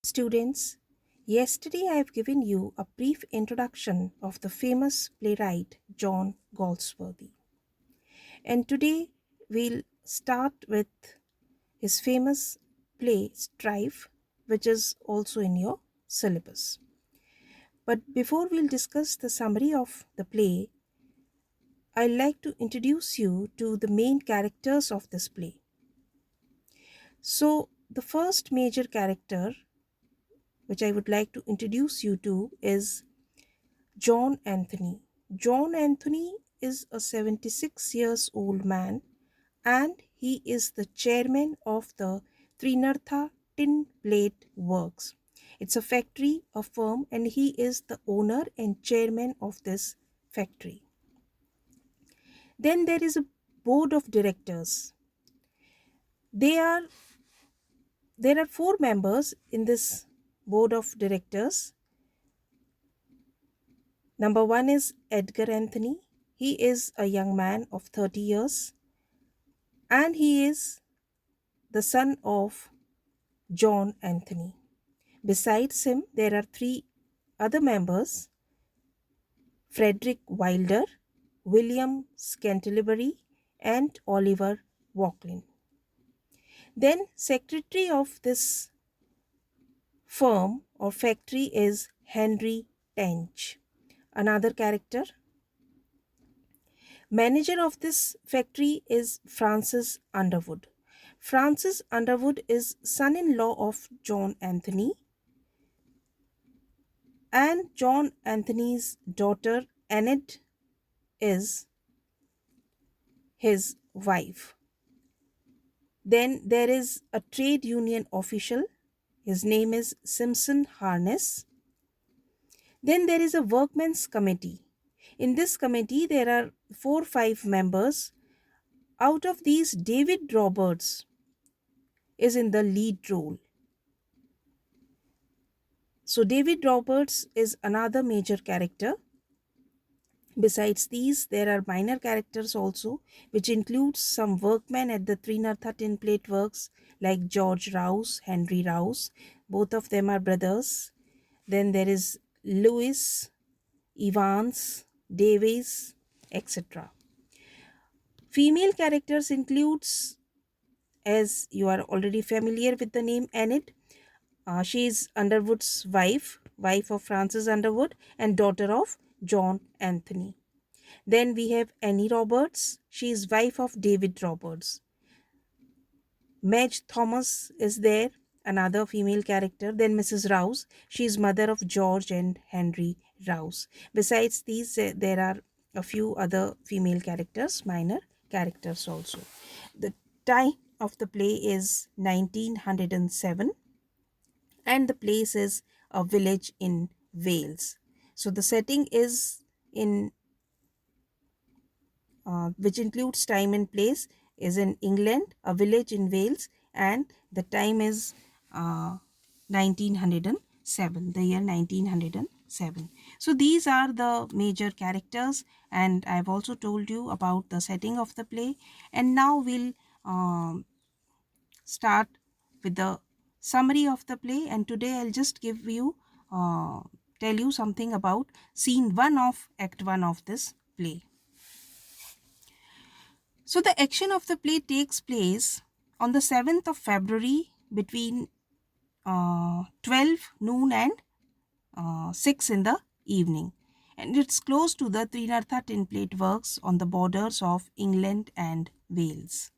Students, yesterday I have given you a brief introduction of the famous playwright John Galsworthy. And today we'll start with his famous play Strife, which is also in your syllabus. But before we'll discuss the summary of the play, I'd like to introduce you to the main characters of this play. So, the first major character which I would like to introduce you to is John Anthony. John Anthony is a 76 years old man and he is the chairman of the Trinartha Tin Plate Works. It's a factory, a firm, and he is the owner and chairman of this factory. Then there is a board of directors. They are there are four members in this board of directors. Number one is Edgar Anthony. He is a young man of 30 years and he is the son of John Anthony. Besides him, there are three other members: Frederick Wilder, William Scantlebury, and Oliver Walklin. Then, secretary of this firm or factory is Henry Tench. Another character. Manager of this factory is Francis Underwood. Francis Underwood is son-in-law of John Anthony, and John Anthony's daughter Annette is his wife. Then there is a trade union official. His name is Simpson Harness. Then there is a workmen's committee. In this committee, there are 4-5 members. Out of these, David Roberts is in the lead role. So David Roberts is another major character. Besides these, there are minor characters also, which includes some workmen at the Trinartha Tin Plate Works like George Rouse, Henry Rouse. Both of them are brothers. Then there is Lewis, Evans, Davies, etc. Female characters includes, as you are already familiar with the name, Annette. She is Underwood's wife of Francis Underwood and daughter of John Anthony. Then we have Annie Roberts. She is wife of David Roberts. Madge Thomas is there, another female character. Then Mrs. Rouse. She is mother of George and Henry Rouse. Besides these, there are a few other female characters, minor characters also. The time of the play is 1907 and the place is a village in Wales. So the setting is in which includes time and place, is in England, a village in Wales, and the time is 1907, the year 1907. So these are the major characters, and I've also told you about the setting of the play. And now we'll start with the summary of the play, and today I'll just give you tell you something about scene 1 of act 1 of this play. So the action of the play takes place on the 7th of February between 12 noon and 6 in the evening, and it's close to the Trinartha Tin Plate Works on the borders of England and Wales.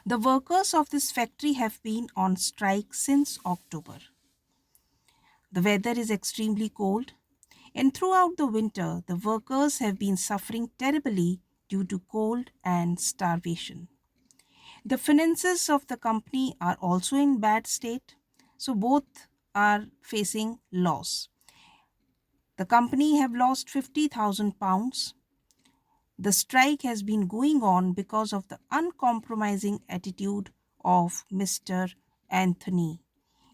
The workers of this factory have been on strike since October. The weather is extremely cold, and throughout the winter, the workers have been suffering terribly due to cold and starvation. The finances of the company are also in bad state, so both are facing loss. The company have lost £50,000. The strike has been going on because of the uncompromising attitude of Mr. Anthony,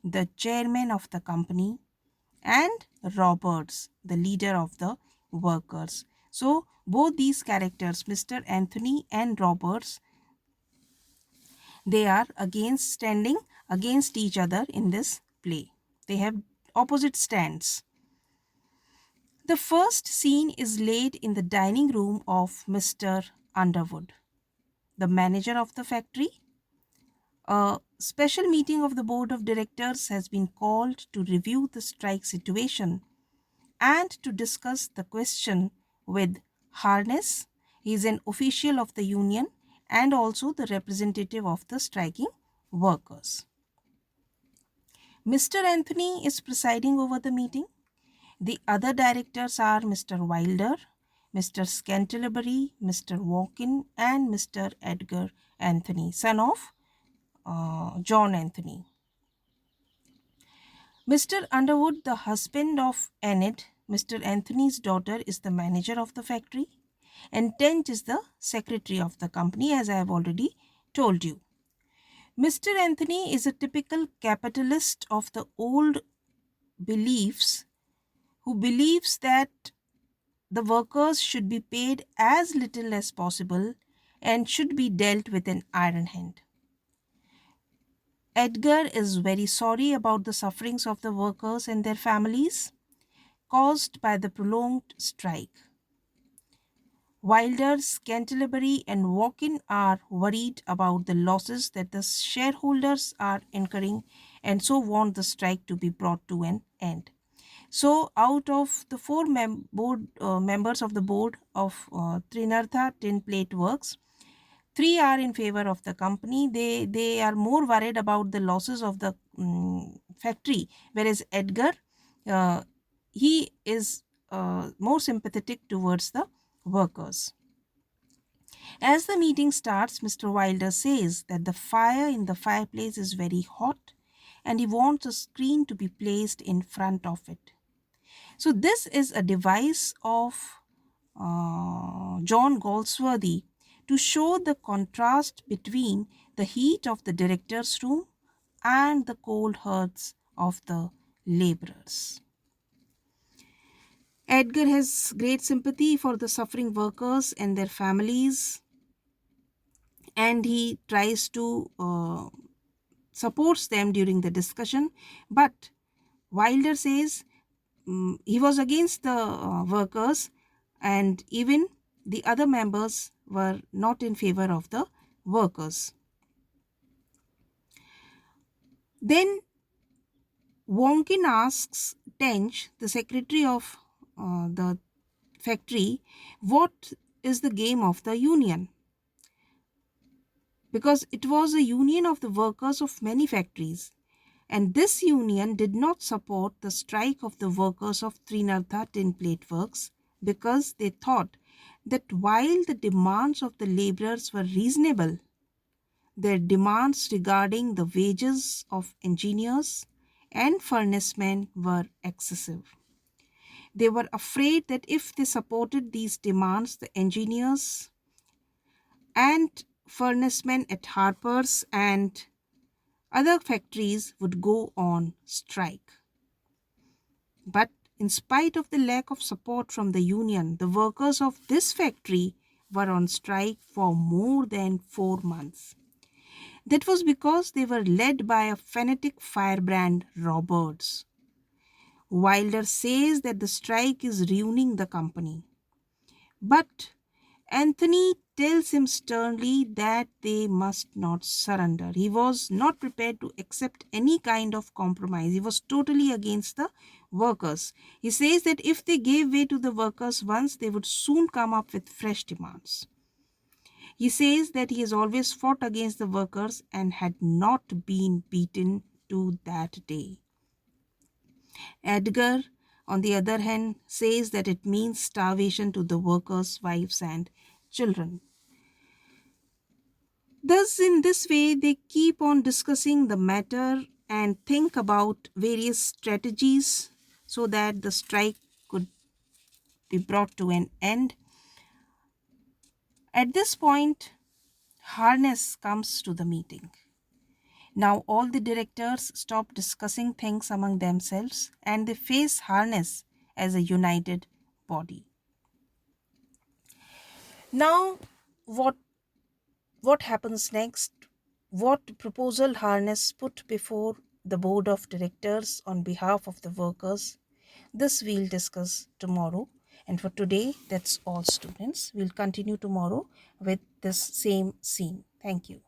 the chairman of the company, and Roberts, the leader of the workers. So both these characters, Mr. Anthony and Roberts, they are standing against each other in this play. They have opposite stands. The first scene is laid in the dining room of Mr. Underwood, the manager of the factory. A special meeting of the board of directors has been called to review the strike situation and to discuss the question with Harness. He is an official of the union and also the representative of the striking workers. Mr. Anthony is presiding over the meeting. The other directors are Mr. Wilder, Mr. Scantlebury, Mr. Walkin, and Mr. Edgar Anthony, son of John Anthony. Mr. Underwood, the husband of Enid, Mr. Anthony's daughter, is the manager of the factory, and Tent is the secretary of the company, as I have already told you. Mr. Anthony is a typical capitalist of the old beliefs who believes that the workers should be paid as little as possible and should be dealt with an iron hand. Edgar is very sorry about the sufferings of the workers and their families caused by the prolonged strike. Wilder, Scantlebury, and Walkin are worried about the losses that the shareholders are incurring and so want the strike to be brought to an end. So, out of the four members of the board of Trinartha Tin Plate Works, three are in favor of the company. They are more worried about the losses of the factory, whereas Edgar, he is more sympathetic towards the workers. As the meeting starts, Mr. Wilder says that the fire in the fireplace is very hot and he wants a screen to be placed in front of it. So this is a device of John Galsworthy to show the contrast between the heat of the director's room and the cold hearths of the laborers. Edgar has great sympathy for the suffering workers and their families, and he tries to supports them during the discussion. But Wilder says he was against the workers, and even the other members were not in favor of the workers. Then Wonkin asks Tench, the secretary of the factory, what is the game of the union? Because it was a union of the workers of many factories, and this union did not support the strike of the workers of Trinartha Tin Plate Works because they thought that while the demands of the laborers were reasonable, their demands regarding the wages of engineers and furnacemen were excessive. They were afraid that if they supported these demands, the engineers and furnacemen at Harper's and other factories would go on strike. But in spite of the lack of support from the union, the workers of this factory were on strike for more than 4 months. That was because they were led by a fanatic firebrand, Roberts. Wilder says that the strike is ruining the company. But Anthony tells him sternly that they must not surrender. He was not prepared to accept any kind of compromise. He was totally against the workers. He says that if they gave way to the workers once, they would soon come up with fresh demands. He says that he has always fought against the workers and had not been beaten to that day. Edgar, on the other hand, says that it means starvation to the workers' wives and children. Thus, in this way, they keep on discussing the matter and think about various strategies so that the strike could be brought to an end. At this point, Harness comes to the meeting. Now all the directors stop discussing things among themselves and they face Harness as a united body. Now what happens next? What proposal Harness put before the board of directors on behalf of the workers. This we'll discuss tomorrow. And for today, that's all, students. We'll continue tomorrow with this same scene. Thank you.